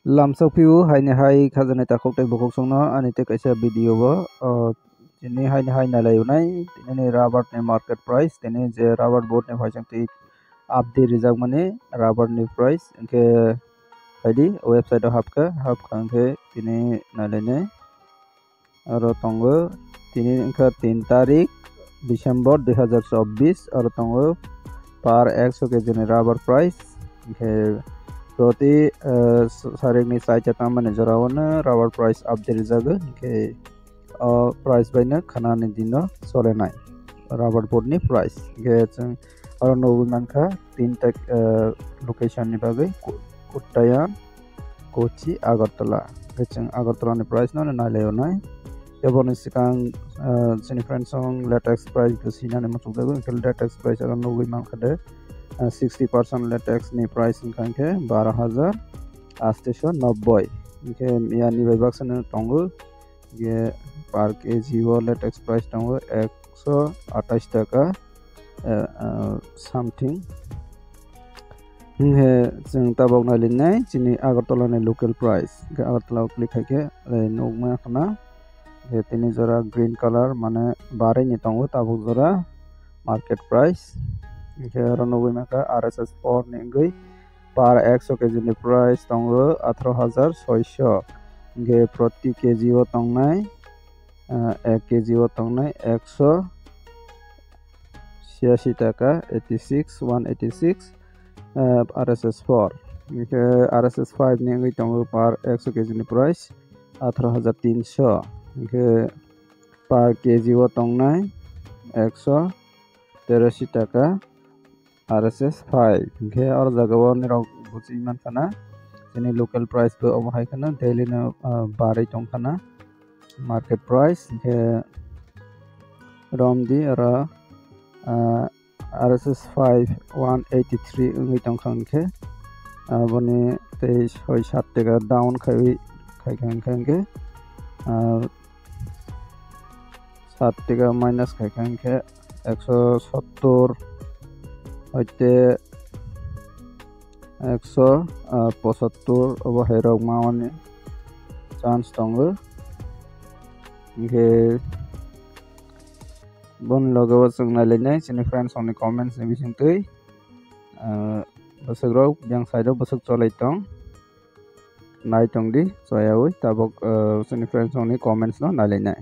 lamsak piu haini hai khajane takok tek bokok songno ani te kaisa video bo tini haini hai na layunai tini rubber ni market price tini je rubber board ni haisang ti update rijak mani rubber ni price ke haidi website hapka hapkangke tini nalaine aro tongo tini ingka 3 tarik December 2024 aro tongo par 100 kg ni rubber price ke proti saring ni site tamane jorawana rubber price update jaga ke price baina khana ni dino solenai rubber board ni price ke aro no manka 3 tak location ni bagai Kottayam Kochi Agartala kechang Agartala ni price no na leonai yabon sikang sini friends song latex price to sina ne matuk dago ke latex price aro no manka de 60% latex ni price ingkangke 12,890 ingke miani baibaksan tongo ye per kg o latex price tongo 128 taka something he jeng tabok na linai chini Agartala ni local price ke Agartala click haike nogma khana he tini jora green color mane bare ni tongo tabok jora market price ke ronogoi maka RSS 4 ni ngui par 100 kg ni price tongo 18,600 ge proti kg o tongnai 1 kg o tongnai 186 taka 186 RSS 4 ke RSS 5 ni ngui tongo par 100 kg ni price 18,300 ke par kg o tongnai 183 taka RSS 5 ke और जगह ni rok buji man kana ini local price bo omhai kana daily na barai tong kana market price ke romdi ara RSS 5 183 ngi tong khang ke boni 23 taka down khai khang ke 7 taka minus khai khang ke 170 হইতে 175 obo herok maone chance tongo ge bon logo sung na lenai chini friends on comments ni bising tui basuk rok yang side basuk cholai tong nai tong di soyawi tabok chini friends on comments no na lenai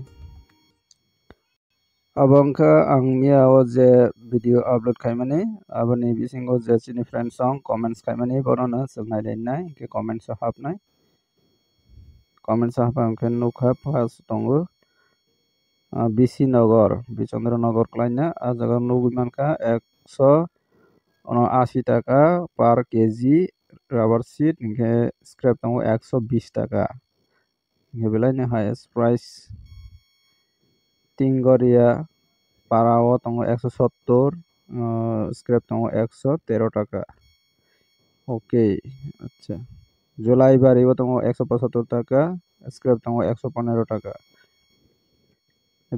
abangka ang mia o je video upload khaimani aboni bisingo je chini friends song comments khaimani borona sungnai lenai ke comments hapnai comments hapam ke nukha pas tongo BC Nagar Bichandra klaina a jaga nugi manka 180 taka per kg rubber sheet ke scrap tongo 120 taka ke belai highest price Tingoria Parao tongo 170 scrap tongo 113 taka oke acha Julai bari tongo 175 taka scrap tongo 115 taka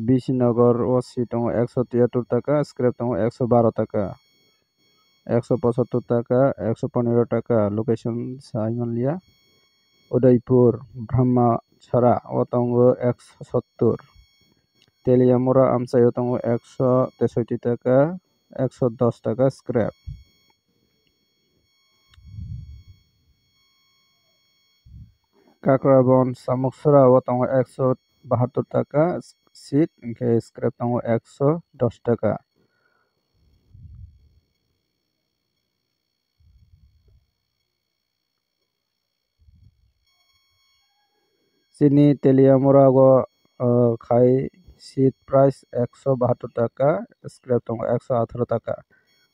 BC Nagar Osi tongo 173 taka scrap tongo 112 taka 175 taka 115 taka location Saimalia Udaipur Brahma Chara tongo 170 Teliamora Amsayo tongo 163 taka 110 taka scrap Kakrabon Samuksara tongo 172 taka sheet ke scrap tongo 110 taka Sini Teliamora go khai sheet price 172 taka scrap tongo 118 taka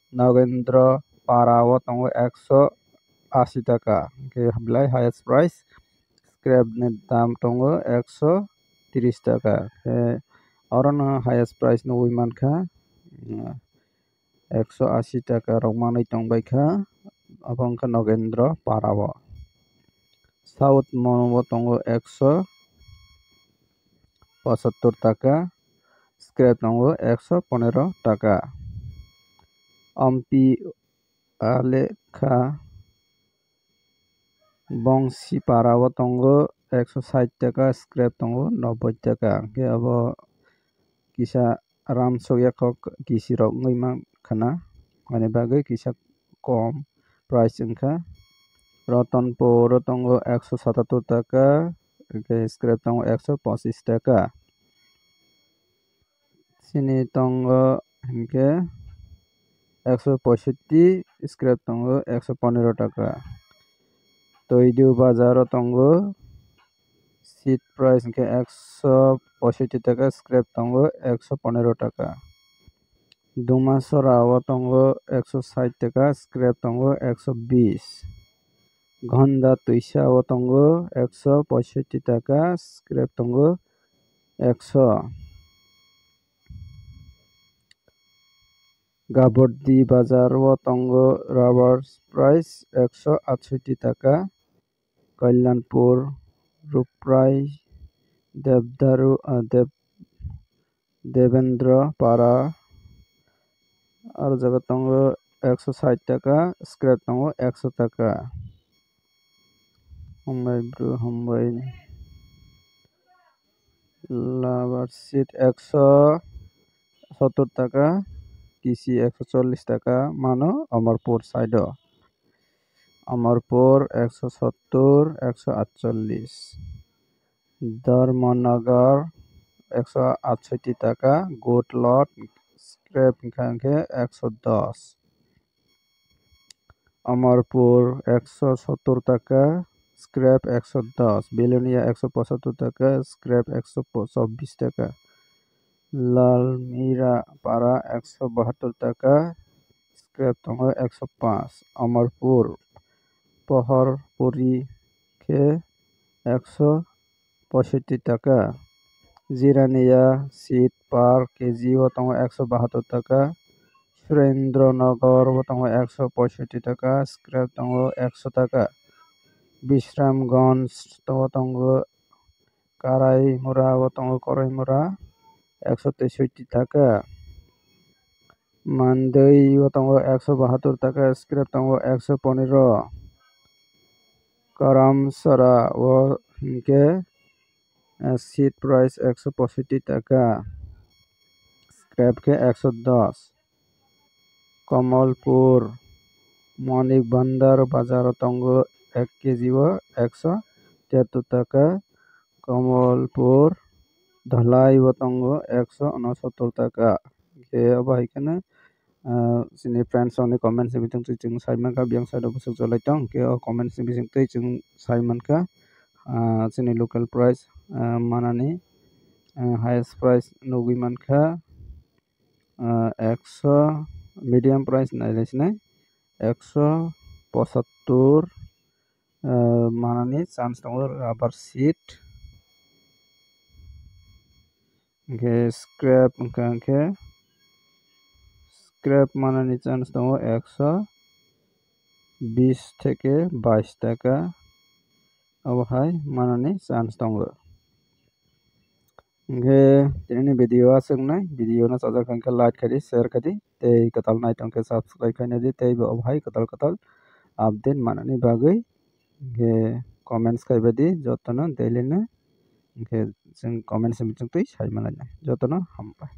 Nagendra Parao tongo 180 taka ke hablai highest price scrap ni dam tongo 130 taka ke orona highest price no wimankha 180 taka rok manai tongbai kha abangkha Nagendra Parao South Mono tongo 175 taka scrap tongo 115 taka Ampi Alekha bongsi para o tongo 160 taka scrap tongo 90 taka ke abo kisa ramsok yakhok kisi rok ngui ma khana ani bagui kisa kom price wngkha Ratanpur o tongo 177 taka ke scrap tongo 125 taka sini tongo hingke 165 scrap tongo 115 taka Toidu bazar o tongo seat price hingke 165 taka scrap tongo 115 taka Dumasora o tongo 160 taka scrap tongo 120 Ghonda tuisa o tongo 165 taka scrap tongo 100 Gabordi bazar o tongo rubber price 168 taka Kalyanpur Ruprai Devendra para আর জায়গা tongo 160 টাকা scrap tongo 100 টাকা Mumbai Brew Mumbai Lover Seat 170 টাকা kisi 140 টাকা mano Amarpur side Amarpur 170 148 Dharmanagar 168 টাকা goat lot scrap hingke 110 Amarpur 170 টাকা scrap 110 Belonia 175 টাকা scrap 124 টাকা Lalmira para 172 টাকা scrap tongo 105 Amarpur Paharpuri ke 165 টাকা Jirania seat per kg o tongo 172 টাকা Surendranagar o tongo 165 টাকা scrap tongo 100 টাকা Bisramganj o tongo Karaimura o tongo Karaimura 163 টাকা Mandai o tongo 172 টাকা scrap tongo 115 Karamsara o hingke seat price 165 টাকা scrap ke 110 Kamalpur Manik Bandar bazar tongo 1 kg o 173 টাকা Kamalpur Dhalai o tongo 169 টাকা ke abo haikena sini friends oni comments ni bitung chung saimanka biang side busuk jolai tong ke o comments ni bitung tei chung saimanka sini local price manani highest price nugui manka 100 medium price nailesnai 175 manani chance tongo rubber seat ke scrap ke scrap manani chance tongo 120 থেকে 22 টাকা অবহাই manani chance tongo Nge tini video asung nai video na sajak hangke like kadi share kadi tei katal nai tongke subscribe khaina di tei bo obhai katal update manani bagui nge comments kaibadi jotono daily na nge jeng comments bitung tui sai manai jotono hampai